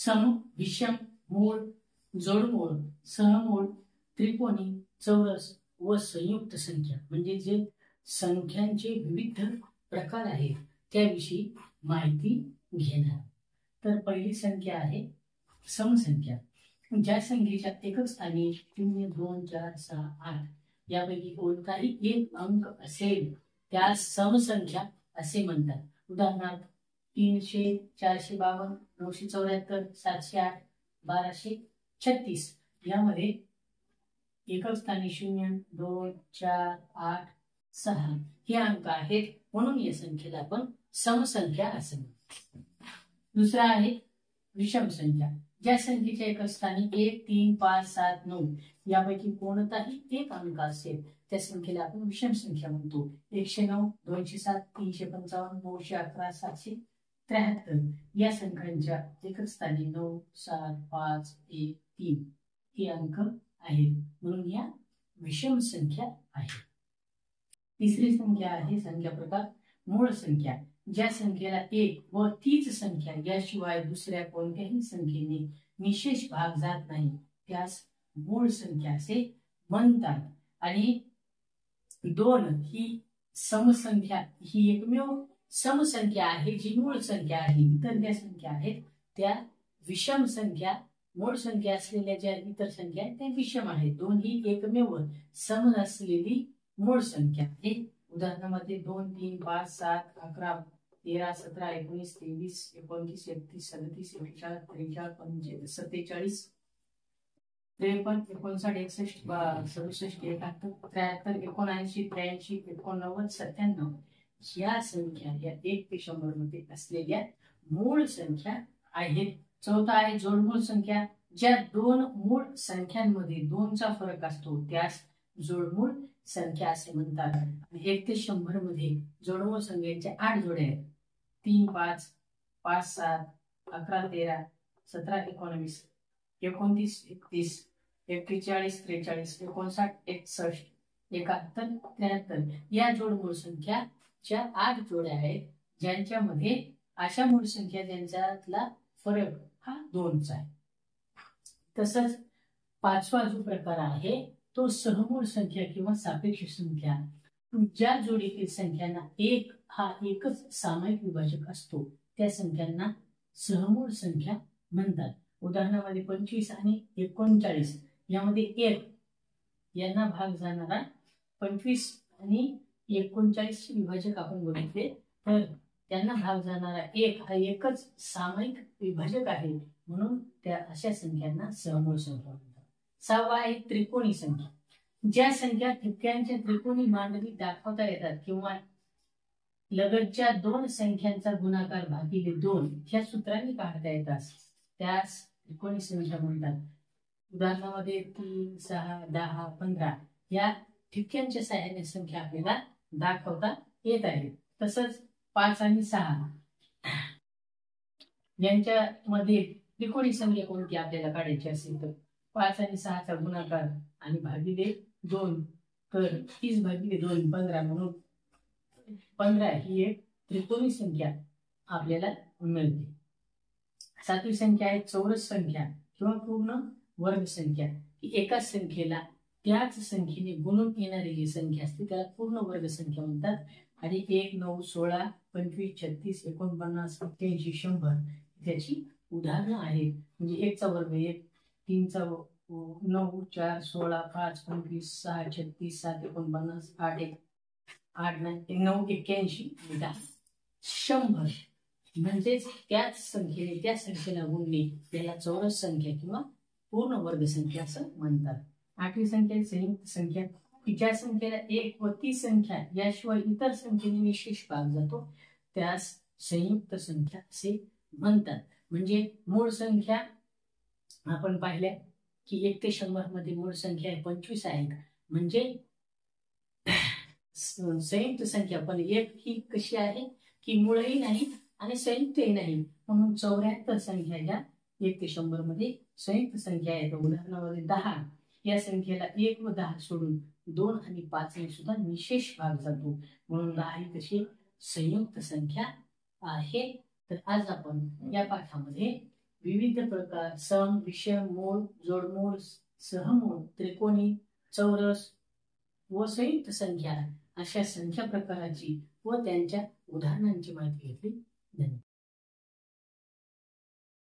सम, विषम, मूळ, जोडमूळ, सहमूळ, त्रिकोणी, चौरस व संयुक्त संख्या म्हणजे जे संख्यांचे विविध प्रकार आहेत त्याविषयी माहिती घेणार. तर पहिली संख्या आहे समसंख्या. ज्या संख्येच्या एकक स्थानी 0, 2, 4, 6, 8 यापैकी कोणताही एक अंक असेल त्यास समसंख्या असे म्हणतात. उदाहरणार्थ 300, 452, 974, 708, 1236 यामध्ये एकक स्थानी 0, 2, 4, 8, 6 हे अंक आहेत म्हणून या संख्येला आपण समसंख्या असे म्हणतो. दुसरा आहे विषम संख्या. ज्या संख्येच्या एकक स्थानी 1, 3, 5, 7, 9 यापैकी कोणताही एक अंक असेल त्या संख्येला आपण विषम संख्या म्हणतो. 109, 207, 355, 911, 773 या संख्यांच्या एकक स्थानी 9, 7, 5, 1, 3 हे अंक आहेत म्हणून या विषम संख्या आहेत. तिसरी संख्या आहे संख्या प्रकार मूळ संख्या. ज्या संख्येला एक व तीच संख्या याशिवाय दुसऱ्या कोणत्याही संख्येने निशेष भाग जात नाही त्यास मूळ संख्या असे म्हणतात. आणि 2 ही समसंख्या ही एकमेव समसंख्या आहे जी मूळ संख्या आहे. इतर ज्या संख्या आहेत त्या विषम संख्या. मूळ संख्या असलेल्या ज्या इतर संख्या आहेत त्या विषम आहेत. 2 ही एकमेव सम असलेली मूळ संख्या आहे. उदाहरणामध्ये 2, 3, 5, 7, 11, 13, 17, 19, 23, 29, 31, 37, 41, 43, 45, 47, 53, 59, 61, 67, 71, 73, 79, 83, 89, 97 या संख्या या 1 ते 100 मध्ये असलेल्या मूळ संख्या आहेत. चौथा आहे जोडमूळ संख्या. ज्या दोन मूळ संख्यांमध्ये 2चा फरक असतो त्यास जोडमूळ संख्या असे म्हणतात. 1 ते 100 मध्ये जोडमूळ संख्येच्या 8 जोड्या आहेत. 3, 5, 5, 7, 11, 13, 17, 19, 29, 31, 41, 43, 59, 61, 71, 73 या जोडमूळ संख्याच्या 8 जोड्या आहेत ज्यांच्यामध्ये अशा मूळ संख्या ज्यांच्यातला फरक हा 2चा आहे. तसंच 5वा जो प्रकार आहे तो सहमूळ संख्या किंवा सापेक्ष संख्या. ज्या जोडीतील संख्यांना 1 हा एकच सामायिक विभाजक असतो त्या संख्यांना सहमूळ संख्या म्हणतात. उदाहरणामध्ये 25 आणि 39 यामध्ये 1 यांना भाग जाणारा 25 आणि 39 विभाजक आपण बघितले तर त्यांना भाग जाणारा 1 हा एकच सामायिक विभाजक आहे म्हणून त्या अशा संख्यांना सहमूळ संख्या म्हणतात. 6वा आहे त्रिकोणी संख्या. ज्या संख्या ठिपक्यांच्या त्रिकोणी मांडणीत दाखवता येतात किंवा लगतच्या 2 संख्यांचा गुणाकार भागिले 2 ह्या सूत्राने काढता येतात त्यास त्रिकोणी संख्या म्हणतात. उदाहरणामध्ये 3, 6, 10, 15 या ठिपक्यांच्या सहाय्याने संख्या आपल्याला दाखवता येत आहेत. तसंच 5 आणि 6 यांच्यामध्ये त्रिकोणी संख्या कोणती आपल्याला काढायची असेल तर 5 आणि 6चा गुणाकार आणि भागिले 2 तर 30 भागिले 2 15 म्हणून 15 ही एक त्रिकोणी संख्या आपल्याला मिळते. 7वी संख्या आहे चौरस संख्या किंवा पूर्ण वर्ग संख्या. ही एकाच संख्येला त्याच संख्येने गुणून येणारी जी संख्या असते त्याला पूर्ण वर्ग संख्या म्हणतात. आणि 1, 9, 16, 25, 36, 49, 88, 100 त्याची उदाहरणं आहेत. म्हणजे 1 चा वर्ग 1, 3 चा 9, 4, 16, 5, 25, 6, 36, 7, 49, 8, 1, 8, 9, 81, 100 म्हणजेच त्याच संख्येने त्या संख्येला गुणणे त्याला चौरस संख्या किंवा पूर्ण वर्ग संख्या असं म्हणतात. 8वी संख्या संयुक्त संख्या. ज्या संख्येला 1 व ती संख्या याशिवाय इतर संख्येने विशेष भाग जातो त्यास संयुक्त संख्या असे म्हणतात. म्हणजे मूळ संख्या आपण पाहिल्या की 1 ते 100 मध्ये मूळ संख्या 25 आहेत म्हणजे संयुक्त संख्या. पण 1 ही कशी आहे की मूळही नाही आणि संयुक्तही नाही म्हणून 74 संख्या या 1 ते 100 मध्ये संयुक्त संख्या आहेत. उदाहरणामध्ये 10 या संख्येला 1 व 10 सोडून 2 आणि 5 ने सुद्धा निशेष भाग जातो म्हणून 10 ही तशी संयुक्त संख्या आहे. तर आज आपण या पाठामध्ये विविध प्रकार सम, विषम, मूळ, जोडमूळ, सहमूळ, त्रिकोणी, चौरस व संयुक्त संख्या अशा संख्या प्रकाराची व त्यांच्या उदाहरणांची माहिती घेतली. धन्यवाद.